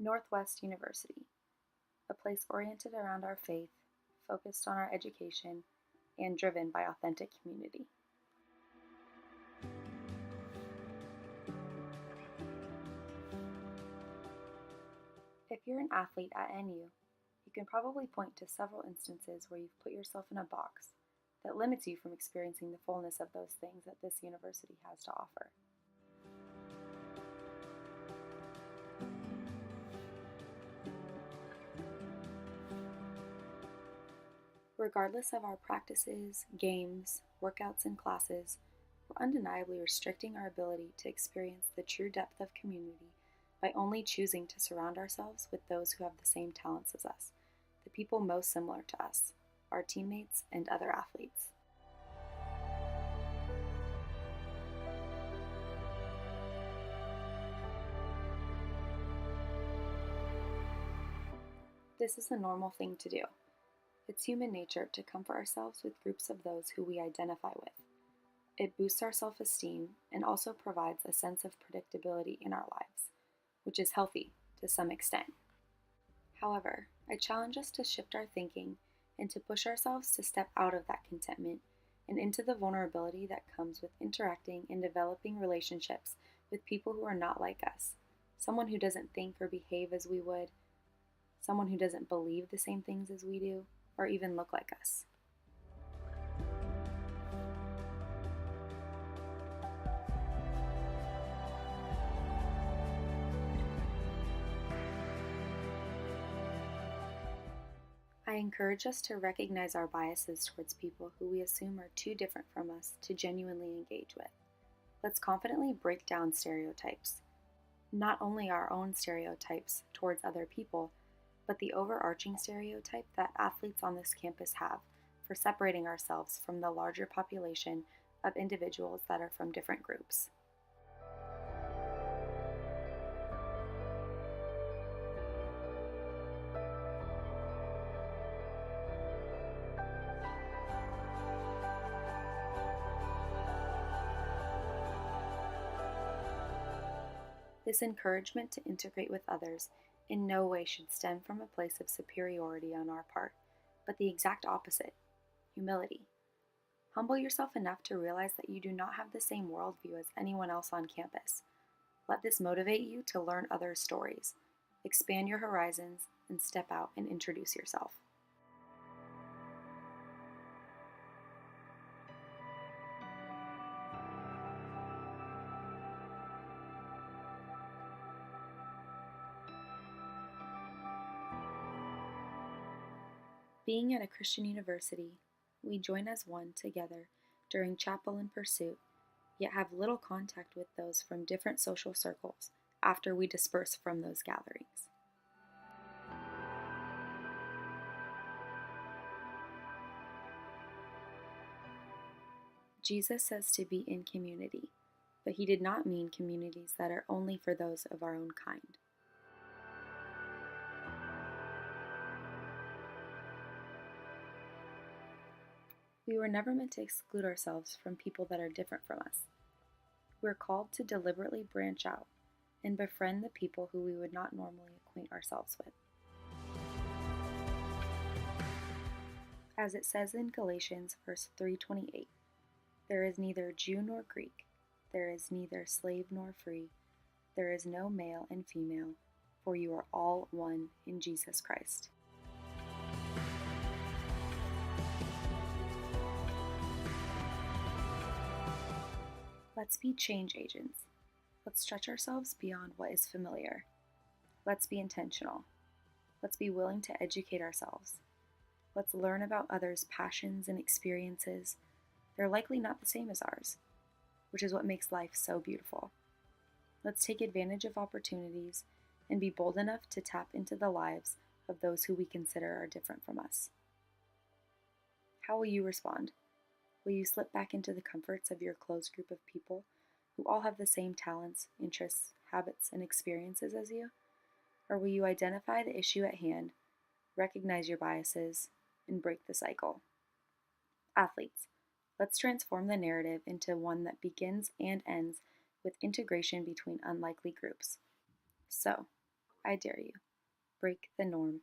Northwest University, a place oriented around our faith, focused on our education, and driven by authentic community. If you're an athlete at NU, you can probably point to several instances where you've put yourself in a box that limits you from experiencing the fullness of those things that this university has to offer. Regardless of our practices, games, workouts, and classes, we're undeniably restricting our ability to experience the true depth of community by only choosing to surround ourselves with those who have the same talents as us, the people most similar to us, our teammates and other athletes. This is a normal thing to do. It's human nature to comfort ourselves with groups of those who we identify with. It boosts our self-esteem and also provides a sense of predictability in our lives, which is healthy to some extent. However, I challenge us to shift our thinking and to push ourselves to step out of that contentment and into the vulnerability that comes with interacting and developing relationships with people who are not like us, someone who doesn't think or behave as we would, someone who doesn't believe the same things as we do, or even look like us. I encourage us to recognize our biases towards people who we assume are too different from us to genuinely engage with. Let's confidently break down stereotypes. Not only our own stereotypes towards other people, but the overarching stereotype that athletes on this campus have for separating ourselves from the larger population of individuals that are from different groups. This encouragement to integrate with others in no way should stem from a place of superiority on our part, but the exact opposite: humility. Humble yourself enough to realize that you do not have the same worldview as anyone else on campus. Let this motivate you to learn others' stories, expand your horizons, and step out and introduce yourself. Being at a Christian university, we join as one together during chapel and pursuit, yet have little contact with those from different social circles after we disperse from those gatherings. Jesus says to be in community, but he did not mean communities that are only for those of our own kind. We were never meant to exclude ourselves from people that are different from us. We're called to deliberately branch out and befriend the people who we would not normally acquaint ourselves with. As it says in Galatians verse 3:28, there is neither Jew nor Greek, there is neither slave nor free, there is no male and female, for you are all one in Jesus Christ. Let's be change agents. Let's stretch ourselves beyond what is familiar. Let's be intentional. Let's be willing to educate ourselves. Let's learn about others' passions and experiences. They're likely not the same as ours, which is what makes life so beautiful. Let's take advantage of opportunities and be bold enough to tap into the lives of those who we consider are different from us. How will you respond? Will you slip back into the comforts of your close group of people who all have the same talents, interests, habits, and experiences as you? Or will you identify the issue at hand, recognize your biases, and break the cycle? Athletes, let's transform the narrative into one that begins and ends with integration between unlikely groups. So, I dare you. Break the norm.